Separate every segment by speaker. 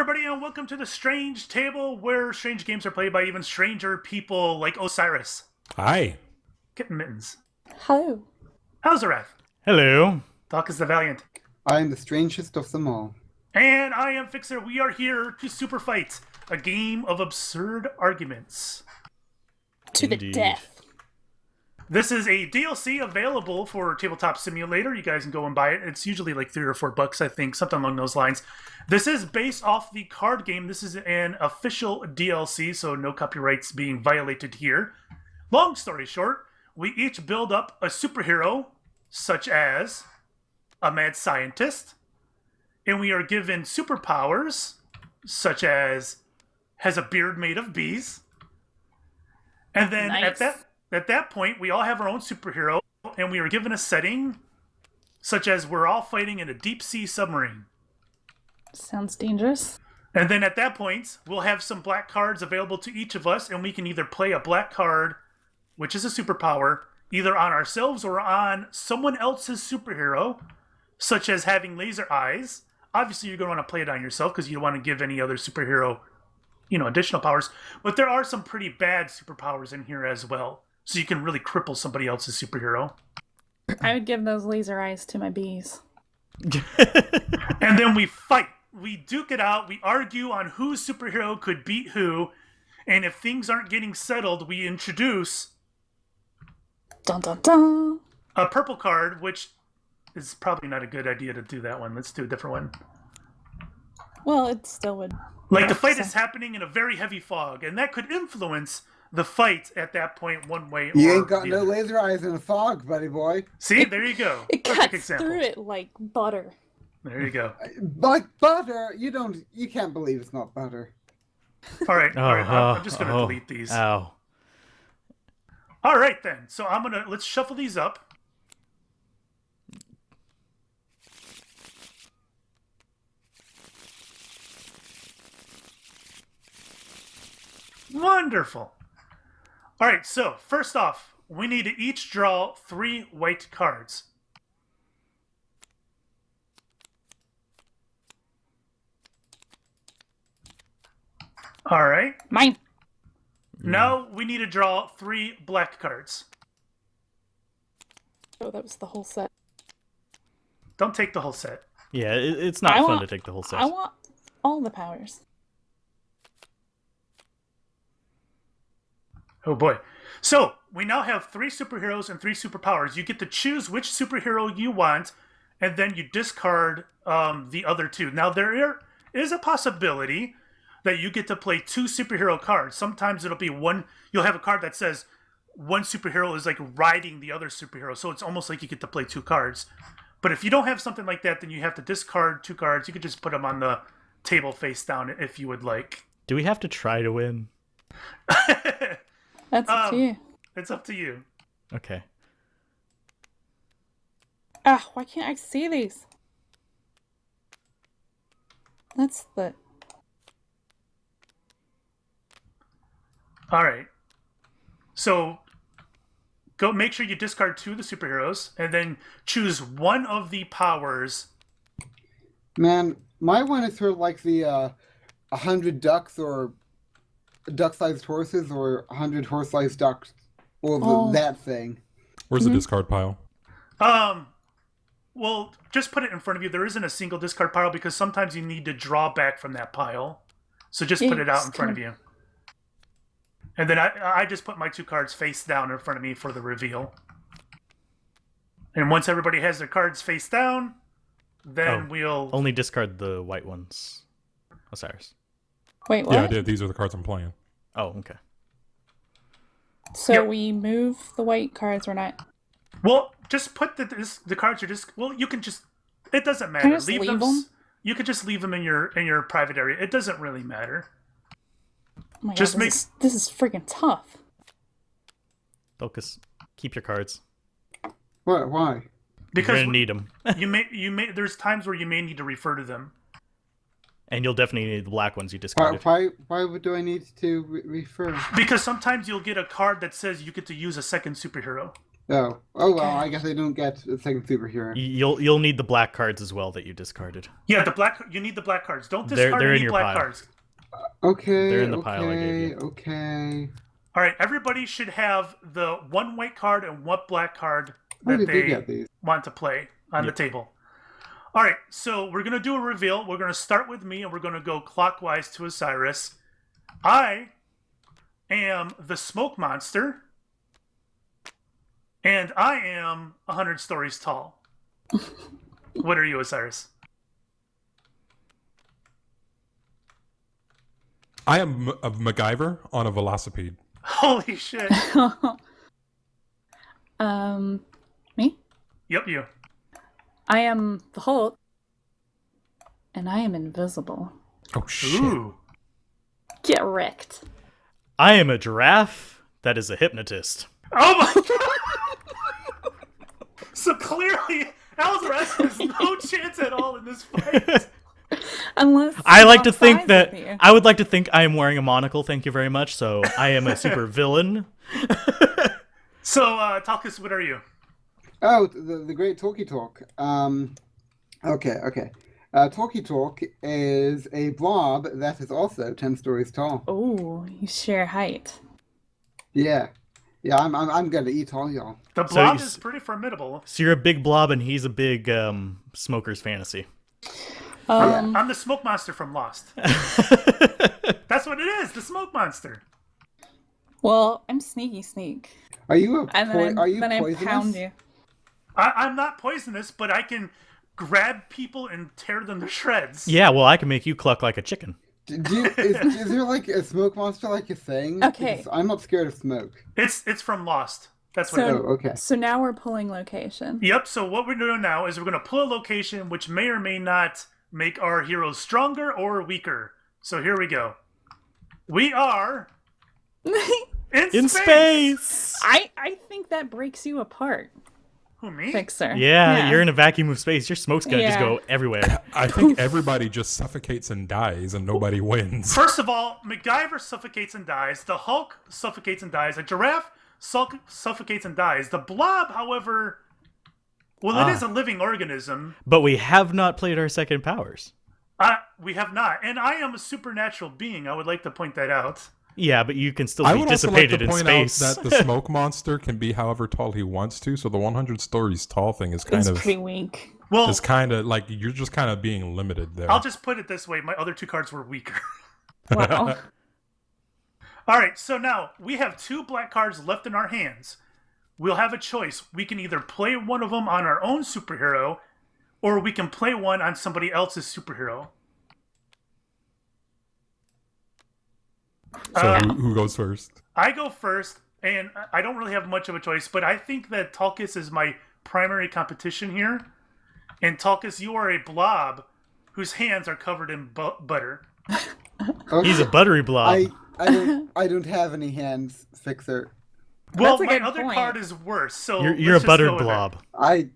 Speaker 1: everybody, and welcome to the Strange Table, where strange games are played by even stranger people like Osiris.
Speaker 2: Hi.
Speaker 1: Kitten Mittens.
Speaker 3: Hello.
Speaker 1: Alzorath.
Speaker 4: Hello.
Speaker 1: Doc is the Valiant.
Speaker 5: I am the strangest of them all.
Speaker 1: And I am Fixer. We are here to Superfight, a game of absurd arguments.
Speaker 3: To the
Speaker 4: Indeed.
Speaker 3: death.
Speaker 1: This is a DLC available for Tabletop Simulator. You guys can go and buy it. It's usually like $3 or $4, I think, something along those lines. This is based off the card game. This is an official DLC, so no copyrights being violated here. Long story short, we each build up a superhero, such as a mad scientist, and we are given superpowers, such as has a beard made of bees. And then
Speaker 3: Nice.
Speaker 1: at that point, we all have our own superhero, and we are given a setting, such as we're all fighting in a deep-sea submarine.
Speaker 3: Sounds dangerous.
Speaker 1: And then at that point, we'll have some black cards available to each of us, and we can either play a black card, which is a superpower, either on ourselves or on someone else's superhero, such as having laser eyes. Obviously, you're going to want to play it on yourself because you don't want to give any other superhero, additional powers. But there are some pretty bad superpowers in here as well. So you can really cripple somebody else's superhero.
Speaker 3: I would give those laser eyes to my bees.
Speaker 1: And then we fight. We duke it out. We argue on whose superhero could beat who. And if things aren't getting settled, we introduce
Speaker 3: Dun dun dun.
Speaker 1: a purple card, which is probably not a good idea to do that one. Let's do a different one.
Speaker 3: Well, it still would.
Speaker 1: Like, the fight is happening in a very heavy fog, and that could influence the fight at that point one way or
Speaker 5: You ain't got
Speaker 1: the
Speaker 5: no
Speaker 1: other.
Speaker 5: laser eyes in a fog, buddy boy.
Speaker 1: See, there you go.
Speaker 3: It
Speaker 1: Perfect
Speaker 3: cuts
Speaker 1: example.
Speaker 3: through it like butter.
Speaker 1: There you go.
Speaker 5: Like butter, you can't believe it's not butter.
Speaker 1: All right, I'm just going to delete these.
Speaker 4: Ow.
Speaker 1: All right, then. So let's shuffle these up. Wonderful. All right, so first off, we need to each draw 3 white cards. All right.
Speaker 3: Mine.
Speaker 1: Now we need to draw 3 black cards.
Speaker 3: Oh, that was the whole set.
Speaker 1: Don't take the whole set.
Speaker 4: Yeah, it's not
Speaker 3: I
Speaker 4: fun
Speaker 3: want-
Speaker 4: to take the whole set.
Speaker 3: I want all the powers.
Speaker 1: Oh boy. So, we now have 3 superheroes and 3 superpowers. You get to choose which superhero you want, and then you discard the other 2. Now, there is a possibility that you get to play 2 superhero cards. Sometimes it'll be one, you'll have a card that says one superhero is like riding the other superhero, so it's almost like you get to play 2 cards. But if you don't have something like that, then you have to discard 2 cards. You could just put them on the table face down if you would like.
Speaker 4: Do we have to try to win?
Speaker 3: That's up to you.
Speaker 1: It's up to you.
Speaker 4: Okay.
Speaker 3: Ah, why can't I see these? That's the...
Speaker 1: All right. So go make sure you discard 2 of the superheroes and then choose one of the powers.
Speaker 5: Man, my one is sort of like the 100 ducks or duck-sized horses or 100 horse-sized ducks. Or that thing.
Speaker 2: Where's the discard pile?
Speaker 1: Well, just put it in front of you. There isn't a single discard pile because sometimes you need to draw back from that pile. So just put it out in front of you. And then I just put my 2 cards face down in front of me for the reveal. And once everybody has their cards face down, then we'll...
Speaker 4: Only discard the white ones. Osiris.
Speaker 3: Wait, what?
Speaker 2: Yeah, I did. These are the cards I'm playing.
Speaker 4: Oh, okay.
Speaker 3: So
Speaker 1: Yep.
Speaker 3: we move the white cards, we're not...
Speaker 1: Well, just put the cards are just... Well, you can just... It doesn't matter.
Speaker 3: Can I just leave them?
Speaker 1: You could just leave them in your private area. It doesn't really matter.
Speaker 3: Oh my
Speaker 1: Just
Speaker 3: God, this is freaking tough.
Speaker 4: Focus. Keep your cards.
Speaker 5: What? Why?
Speaker 1: Because
Speaker 4: You're gonna need them.
Speaker 1: you may there's times where you may need to refer to them.
Speaker 4: And you'll definitely need the black ones you
Speaker 5: Why?
Speaker 4: discarded.
Speaker 5: Why do I need to refer?
Speaker 1: Because sometimes you'll get a card that says you get to use a second superhero.
Speaker 5: Oh well, I guess I don't get a second superhero.
Speaker 4: You'll need the black cards as well that you discarded.
Speaker 1: Yeah, you need the black cards. Don't
Speaker 4: They're
Speaker 1: discard
Speaker 4: in
Speaker 1: any
Speaker 4: your
Speaker 1: black
Speaker 4: pile.
Speaker 1: cards.
Speaker 5: Okay.
Speaker 4: They're in the pile I gave you.
Speaker 5: Okay.
Speaker 1: All right, everybody should have the one white card and one black card
Speaker 5: How
Speaker 1: that
Speaker 5: did they
Speaker 1: they
Speaker 5: get these?
Speaker 1: want to play on the table. All right, so we're going to do a reveal. We're going to start with me, and we're going to go clockwise to Osiris. I am the smoke monster, and I am 100 stories tall. What are you, Osiris?
Speaker 2: I am a MacGyver on a velocipede.
Speaker 1: Holy shit.
Speaker 3: Me?
Speaker 1: Yep, you.
Speaker 3: I am the Hulk, and I am invisible.
Speaker 2: Oh shit!
Speaker 1: Ooh.
Speaker 3: Get wrecked.
Speaker 4: I am a giraffe that is a hypnotist.
Speaker 1: Oh my god! So clearly, Alzorath has no chance at all in this fight.
Speaker 3: Unless
Speaker 4: I like to
Speaker 3: swap
Speaker 4: think
Speaker 3: sides
Speaker 4: that
Speaker 3: with you.
Speaker 4: I would like to think I am wearing a monocle. Thank you very much. So I am a super villain.
Speaker 1: So, Talkus, what are you?
Speaker 5: Oh, the great Talkie Talk. Okay. Talkie Talk is a blob that is also 10 stories tall.
Speaker 3: Oh, you share height.
Speaker 5: Yeah, I'm gonna eat all y'all.
Speaker 1: The
Speaker 4: So
Speaker 1: blob
Speaker 4: you
Speaker 1: is pretty formidable.
Speaker 4: So you're a big blob and he's a big smoker's fantasy.
Speaker 1: I'm the smoke monster from Lost. That's what it is, the smoke monster.
Speaker 3: Well, I'm sneaky sneak.
Speaker 5: Are you
Speaker 3: And
Speaker 5: are you
Speaker 3: then I
Speaker 5: poisonous?
Speaker 3: pound you.
Speaker 1: I'm not poisonous, but I can grab people and tear them to shreds.
Speaker 4: Yeah, well, I can make you cluck like a chicken.
Speaker 5: Is there like a smoke monster like a thing?
Speaker 3: Okay.
Speaker 5: Because I'm not scared of smoke.
Speaker 1: It's from Lost. That's what it
Speaker 3: So,
Speaker 1: is.
Speaker 5: Oh, okay.
Speaker 3: so now we're pulling location.
Speaker 1: Yep, so what we're doing now is we're going to pull a location which may or may not make our heroes stronger or weaker. So here we go. We are in
Speaker 4: space.
Speaker 3: I think that breaks you apart,
Speaker 1: Who, me?
Speaker 3: Fixer.
Speaker 4: Yeah, you're in a vacuum of space. Your smoke's gonna just
Speaker 3: Yeah.
Speaker 4: go everywhere.
Speaker 2: I think everybody just suffocates and dies, and nobody wins.
Speaker 1: First of all, MacGyver suffocates and dies. The Hulk suffocates and dies. A giraffe suffocates and dies. The blob, however, well, it is a living organism.
Speaker 4: But we have not played our second powers.
Speaker 1: We have not. And I am a supernatural being. I would like to point that out.
Speaker 4: Yeah, but you can still
Speaker 2: I
Speaker 4: be
Speaker 2: would also like
Speaker 4: dissipated
Speaker 2: to
Speaker 4: in
Speaker 2: point
Speaker 4: space.
Speaker 2: out that the smoke monster can be however tall he wants to, so the 100 stories tall thing is kind
Speaker 3: It's
Speaker 2: of
Speaker 3: pretty weak.
Speaker 1: Well,
Speaker 2: like you're just kind of being limited there.
Speaker 1: I'll just put it this way. My other two cards were weaker.
Speaker 3: Wow.
Speaker 1: All right, so now we have two black cards left in our hands. We'll have a choice. We can either play one of them on our own superhero, or we can play one on somebody else's superhero.
Speaker 2: So who goes first?
Speaker 1: I go first, and I don't really have much of a choice, but I think that Talkus is my primary competition here. And Talkus, you are a blob whose hands are covered in butter.
Speaker 5: Okay.
Speaker 4: He's a buttery blob.
Speaker 5: I don't have any hands, Fixer.
Speaker 1: Well,
Speaker 3: That's a
Speaker 1: my
Speaker 3: good
Speaker 1: other
Speaker 3: point.
Speaker 1: card is worse, so
Speaker 4: You're
Speaker 1: let's
Speaker 4: a
Speaker 1: just
Speaker 4: buttered
Speaker 1: go with it.
Speaker 4: blob.
Speaker 5: I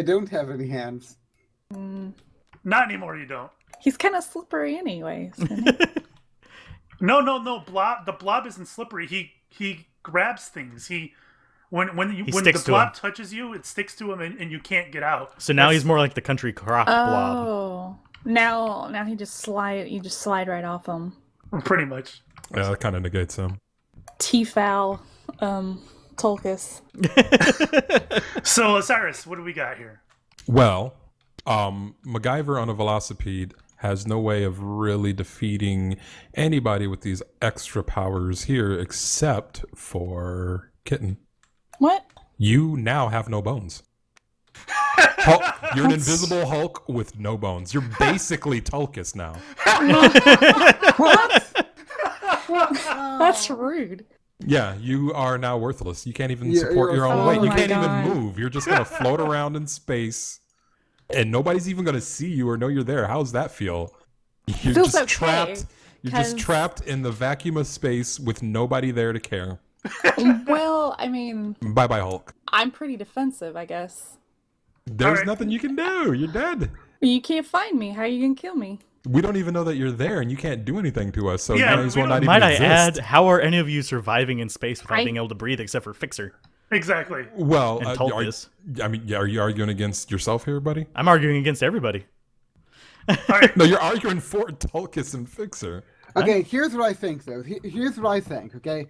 Speaker 5: don't have any hands.
Speaker 1: Not anymore, you don't.
Speaker 3: He's kind of slippery anyways. Isn't he?
Speaker 1: No. The blob isn't slippery. He grabs things. When the
Speaker 4: sticks to
Speaker 1: blob
Speaker 4: him.
Speaker 1: touches you, it sticks to him, and you can't get out.
Speaker 4: So now
Speaker 1: That's-
Speaker 4: he's more like the country croc blob.
Speaker 3: Oh. Now he just slide. You just slide right off him.
Speaker 1: pretty much.
Speaker 2: Yeah, that kind of negates him.
Speaker 3: T-foul. Tulkus.
Speaker 1: So Osiris, what do we got here?
Speaker 2: Well, MacGyver on a velocipede has no way of really defeating anybody with these extra powers here except for Kitten.
Speaker 3: What?
Speaker 2: You now have no bones. Hulk, you're an invisible Hulk with no bones. You're basically Tulkus now.
Speaker 3: That's rude.
Speaker 2: Yeah, you are now worthless. You can't even
Speaker 5: Yeah,
Speaker 2: support your own
Speaker 3: Oh
Speaker 2: weight. You
Speaker 3: my
Speaker 2: can't
Speaker 3: God.
Speaker 2: even move. You're just going to float around in space. And nobody's even going to see you or know you're there. How's that feel? You're
Speaker 3: Feels
Speaker 2: just
Speaker 3: okay,
Speaker 2: trapped. You're just
Speaker 3: 'cause-
Speaker 2: trapped in the vacuum of space with nobody there to care.
Speaker 3: Well, I mean,
Speaker 2: Bye-bye, Hulk.
Speaker 3: I'm pretty defensive, I guess.
Speaker 2: There's
Speaker 1: Alright.
Speaker 2: nothing you can do. You're dead.
Speaker 3: But you can't find me. How are you gonna kill me?
Speaker 2: We don't even know that you're there, and you can't do anything to us. So
Speaker 1: Yeah,
Speaker 2: you might as
Speaker 1: we
Speaker 2: well
Speaker 1: don't-
Speaker 2: not even
Speaker 4: Might I
Speaker 2: exist.
Speaker 4: add, how are any of you surviving in space without
Speaker 3: I-
Speaker 4: being able to breathe except for Fixer?
Speaker 1: Exactly.
Speaker 2: Well,
Speaker 4: And
Speaker 2: are you arguing against yourself here, buddy?
Speaker 4: I'm arguing against everybody.
Speaker 1: All right.
Speaker 2: No, you're arguing for Tulkas and Fixer.
Speaker 5: Okay, here's what I think, though. Here's what I think, okay?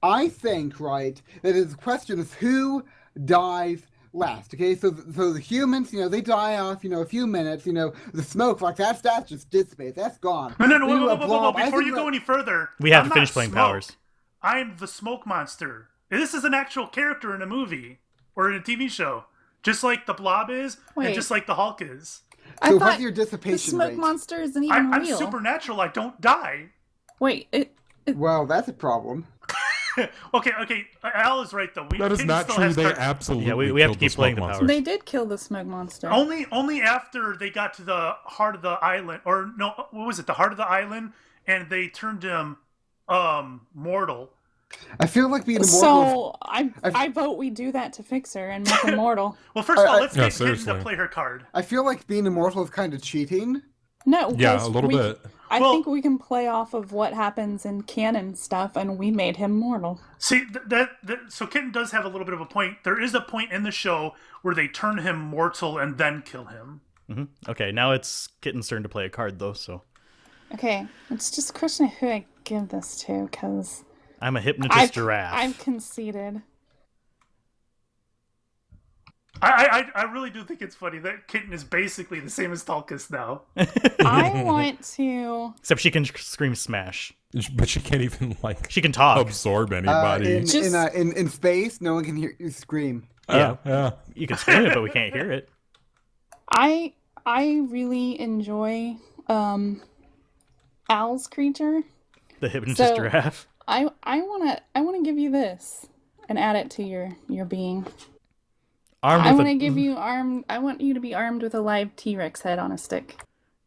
Speaker 5: I think, right, that the question is who dies last, okay? So the humans, they die off, a few minutes, the smoke, like, that's just dissipates. That's gone.
Speaker 1: No,
Speaker 5: We do a
Speaker 1: whoa.
Speaker 5: blob. I
Speaker 1: Before
Speaker 5: think
Speaker 1: you go any further,
Speaker 4: We have
Speaker 1: I'm
Speaker 4: to finish
Speaker 1: not
Speaker 4: playing
Speaker 1: smoke.
Speaker 4: powers.
Speaker 1: I'm the smoke monster. This is an actual character in a movie or in a TV show, just like the Blob is, and
Speaker 3: Wait.
Speaker 1: just like the Hulk is.
Speaker 3: I
Speaker 5: So
Speaker 3: thought
Speaker 5: what's your dissipation
Speaker 3: the smoke
Speaker 5: rate?
Speaker 3: monster isn't even
Speaker 1: I'm
Speaker 3: real.
Speaker 1: supernatural. I don't die.
Speaker 3: Wait,
Speaker 5: Well, that's a problem.
Speaker 1: Okay. Al is right though.
Speaker 2: That is
Speaker 1: Kitten
Speaker 2: not
Speaker 1: still
Speaker 2: true.
Speaker 1: has
Speaker 2: They
Speaker 1: cards.
Speaker 2: absolutely
Speaker 4: Yeah, we have to
Speaker 2: killed the
Speaker 4: keep playing
Speaker 2: smoke
Speaker 4: the
Speaker 2: monster.
Speaker 3: they did kill the smoke monster.
Speaker 1: Only after they got to the heart of the island, or no, what was it? The heart of the island, and they turned him mortal.
Speaker 5: I feel like being immortal.
Speaker 3: So I vote we do that to fix her and make her mortal.
Speaker 1: Well, first of all, let's
Speaker 2: Yeah,
Speaker 1: get Kitten to
Speaker 2: seriously.
Speaker 1: play her card.
Speaker 5: I feel like being immortal is kind of cheating.
Speaker 3: No,
Speaker 2: Yeah,
Speaker 3: 'cause
Speaker 2: a little bit.
Speaker 3: I
Speaker 1: Well-
Speaker 3: think we can play off of what happens in canon stuff, and we made him mortal.
Speaker 1: See so Kitten does have a little bit of a point. There is a point in the show where they turn him mortal and then kill him.
Speaker 4: Okay, now it's Kitten's turn to play a card, though, so...
Speaker 3: Okay, it's just a question of who I give this to, because
Speaker 4: I'm a hypnotist giraffe.
Speaker 3: I've conceded.
Speaker 1: I really do think it's funny that Kitten is basically the same as Tulkas now.
Speaker 3: I want to.
Speaker 4: Except she can scream smash.
Speaker 2: But she can't even
Speaker 4: She can talk.
Speaker 2: absorb anybody.
Speaker 5: In space, no one can hear you scream.
Speaker 2: Yeah.
Speaker 4: You can scream it, but we can't hear it.
Speaker 3: I really enjoy Al's creature.
Speaker 4: The hypnotist
Speaker 3: So-
Speaker 4: giraffe.
Speaker 3: I wanna give you this and add it to your being.
Speaker 4: Armed
Speaker 3: I
Speaker 4: with
Speaker 3: want to
Speaker 4: a...
Speaker 3: give you armed. I want you to be armed with a live T-Rex head on a stick.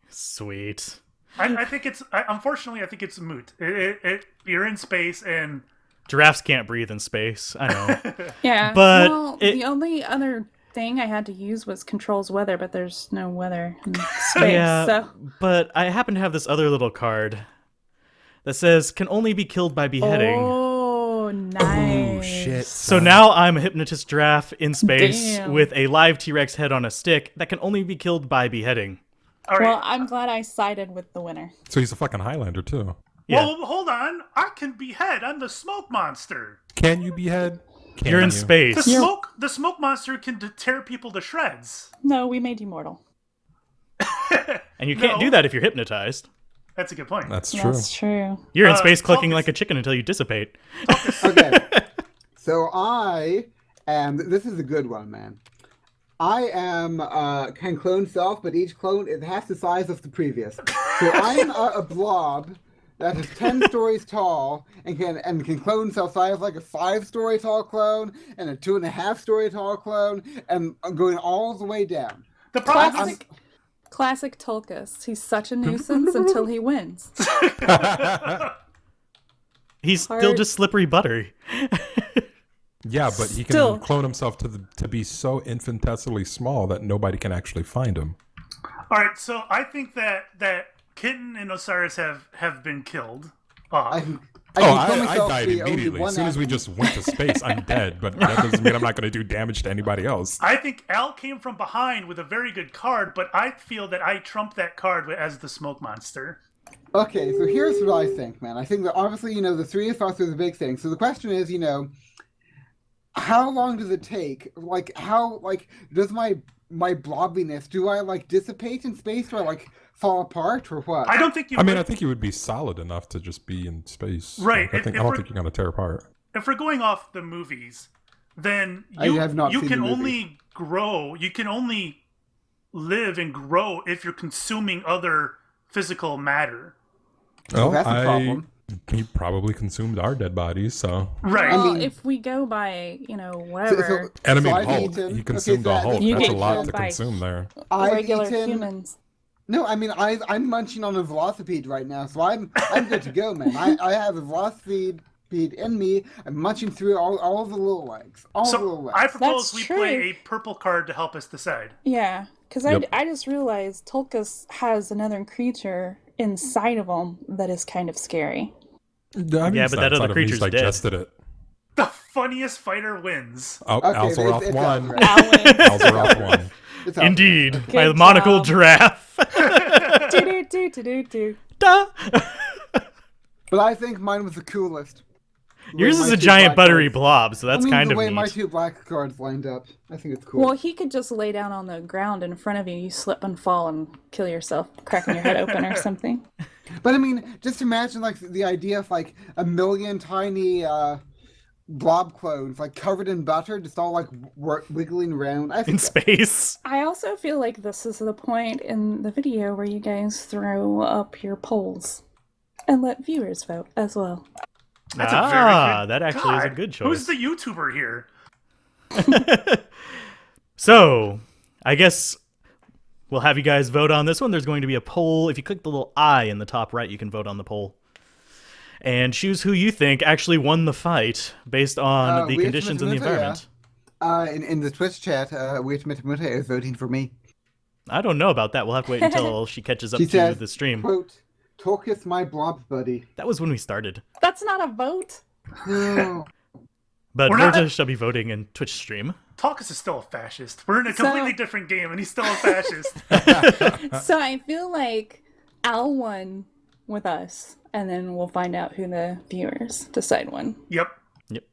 Speaker 4: Sweet.
Speaker 1: I think it's unfortunately I think it's moot. You're in space and
Speaker 4: Giraffes can't breathe in space. I know.
Speaker 3: Yeah,
Speaker 4: But
Speaker 3: well,
Speaker 4: it-
Speaker 3: the only other thing I had to use was controls weather, but there's no weather in space.
Speaker 4: Yeah,
Speaker 3: So
Speaker 4: but I happen to have this other little card that says can only be killed by beheading.
Speaker 3: oh, nice.
Speaker 4: So now I'm a hypnotist giraffe in space
Speaker 3: Damn.
Speaker 4: with a live T-Rex head on a stick that can only be killed by beheading.
Speaker 1: all right.
Speaker 3: Well, I'm glad I sided with the winner.
Speaker 2: So he's a fucking Highlander too.
Speaker 4: Yeah.
Speaker 1: Well, hold on. I can behead. I'm the smoke monster.
Speaker 2: Can you behead? Can
Speaker 4: You're in
Speaker 2: you?
Speaker 4: space.
Speaker 1: The smoke monster can tear people to shreds.
Speaker 3: No, we made you mortal.
Speaker 4: And you can't
Speaker 1: No.
Speaker 4: do that if you're hypnotized.
Speaker 1: That's a good point.
Speaker 2: That's true.
Speaker 3: That's true.
Speaker 4: You're in space clucking
Speaker 1: Tulkas-
Speaker 4: like a chicken until you dissipate.
Speaker 5: Okay. So I am. This is a good one, man. I am can clone self, but each clone is half the size of the previous. So I am a blob that is 10 stories tall and can clone self. So I have like a 5-story tall clone and a 2.5-story tall clone, and I'm going all the way down.
Speaker 1: The problem is,
Speaker 3: Classic Tulkas. He's such a nuisance until he wins.
Speaker 4: He's still
Speaker 3: Hard.
Speaker 4: just slippery butter.
Speaker 2: Yeah, but he can
Speaker 3: Still.
Speaker 2: clone himself to be so infinitesimally small that nobody can actually find him.
Speaker 1: all right. So I think that Kitten and Osiris have been killed off.
Speaker 5: I
Speaker 2: Oh,
Speaker 5: can clone
Speaker 2: I
Speaker 5: myself
Speaker 2: died
Speaker 5: to be only
Speaker 2: immediately.
Speaker 5: one
Speaker 2: As soon as we
Speaker 5: atom.
Speaker 2: just went to space, I'm dead. But that doesn't mean I'm not going to do damage to anybody else.
Speaker 1: I think Al came from behind with a very good card, but I feel that I trumped that card as the smoke monster.
Speaker 5: Okay, so here's what I think, man. I think that obviously, the three of us are the big thing. So the question is, how long does it take? Does my blobbiness, do I dissipate in space, or fall apart, or what?
Speaker 1: I don't think you.
Speaker 2: I mean,
Speaker 1: would-
Speaker 2: I think you would be solid enough to just be in space.
Speaker 1: Right,
Speaker 2: Like,
Speaker 1: if
Speaker 2: I don't
Speaker 1: we're-
Speaker 2: think you're going to tear apart.
Speaker 1: if we're going off the movies, then
Speaker 5: I
Speaker 1: you
Speaker 5: have not
Speaker 1: you
Speaker 5: seen
Speaker 1: can
Speaker 5: the movie.
Speaker 1: only grow. You can only live and grow if you're consuming other physical matter.
Speaker 2: Well,
Speaker 5: that's a problem.
Speaker 2: He probably consumed our dead bodies, so.
Speaker 1: Right.
Speaker 3: Well,
Speaker 5: mean-
Speaker 3: if we go by, whatever,
Speaker 2: And I mean,
Speaker 5: I've
Speaker 2: Hulk.
Speaker 5: eaten-
Speaker 2: He
Speaker 5: okay,
Speaker 2: consumed
Speaker 5: so
Speaker 2: a Hulk.
Speaker 3: You
Speaker 2: That's a
Speaker 3: get
Speaker 2: lot
Speaker 3: killed
Speaker 2: to
Speaker 3: by-
Speaker 2: consume there.
Speaker 5: I've
Speaker 3: regular
Speaker 5: eaten-
Speaker 3: humans.
Speaker 5: No, I mean I'm munching on a velocipede right now, so I'm good to go, man. I have a velocipede in me. I'm munching through all the little legs, the little
Speaker 1: So
Speaker 5: legs.
Speaker 1: I propose
Speaker 3: That's
Speaker 1: we
Speaker 3: true.
Speaker 1: play a purple card to help us decide.
Speaker 3: Yeah, because
Speaker 2: Yep.
Speaker 3: I just realized Tulkas has another creature inside of him that is kind of scary.
Speaker 2: I mean,
Speaker 4: Yeah,
Speaker 2: it's
Speaker 4: but
Speaker 2: not
Speaker 4: that other
Speaker 2: inside of him, he's
Speaker 4: creature's dead.
Speaker 2: digested it.
Speaker 1: The funniest fighter wins.
Speaker 2: Oh,
Speaker 5: Okay,
Speaker 2: Alzorath
Speaker 5: it's
Speaker 2: won.
Speaker 5: Alzorath.
Speaker 3: Alan.
Speaker 2: Alzorath won.
Speaker 5: It's Alzorath.
Speaker 4: Indeed,
Speaker 3: Good
Speaker 4: my monocle
Speaker 3: job.
Speaker 4: giraffe.
Speaker 3: Do-do-do-do-do-do.
Speaker 4: Duh.
Speaker 5: But I think mine was the coolest. The
Speaker 4: Yours
Speaker 5: way
Speaker 4: is
Speaker 5: my
Speaker 4: a
Speaker 5: two
Speaker 4: giant
Speaker 5: black
Speaker 4: buttery
Speaker 5: cards-
Speaker 4: blob, so that's
Speaker 5: I mean,
Speaker 4: kind
Speaker 5: the
Speaker 4: of
Speaker 5: way
Speaker 4: neat.
Speaker 5: my two black cards lined up. I think it's cool.
Speaker 3: Well, he could just lay down on the ground in front of you. You slip and fall and kill yourself, cracking your head open or something.
Speaker 5: But I mean, just imagine like the idea of like a million tiny blob clones, like covered in butter, just all like wiggling around. I
Speaker 4: In
Speaker 5: think
Speaker 4: space.
Speaker 3: I also feel like this is the point in the video where you guys throw up your polls and let viewers vote as well.
Speaker 1: That's a very good.
Speaker 4: That actually is a
Speaker 1: God,
Speaker 4: good
Speaker 1: Who's
Speaker 4: choice.
Speaker 1: the YouTuber here?
Speaker 4: So, I guess we'll have you guys vote on this one. There's going to be a poll. If you click the little I in the top right, you can vote on the poll. And choose who you think actually won the fight based on the
Speaker 5: Weird
Speaker 4: conditions in the
Speaker 5: Mutamuta,
Speaker 4: environment.
Speaker 5: in the Twitch chat, Weird Mutamuta is voting for me.
Speaker 4: I don't know about that. We'll have to wait until she catches up
Speaker 5: She
Speaker 4: to
Speaker 5: says,
Speaker 4: the stream.
Speaker 5: quote, "Talketh my blob buddy."
Speaker 4: That was when we started.
Speaker 3: That's not a vote.
Speaker 5: No.
Speaker 4: But
Speaker 1: We're not-
Speaker 4: Virta shall be voting in Twitch stream.
Speaker 1: Talkus is still a fascist. We're in a
Speaker 3: So-
Speaker 1: completely different game, and he's still a fascist.
Speaker 3: So I feel like Al won with us, and then we'll find out who the viewers decide won.
Speaker 1: Yep.
Speaker 4: Yep.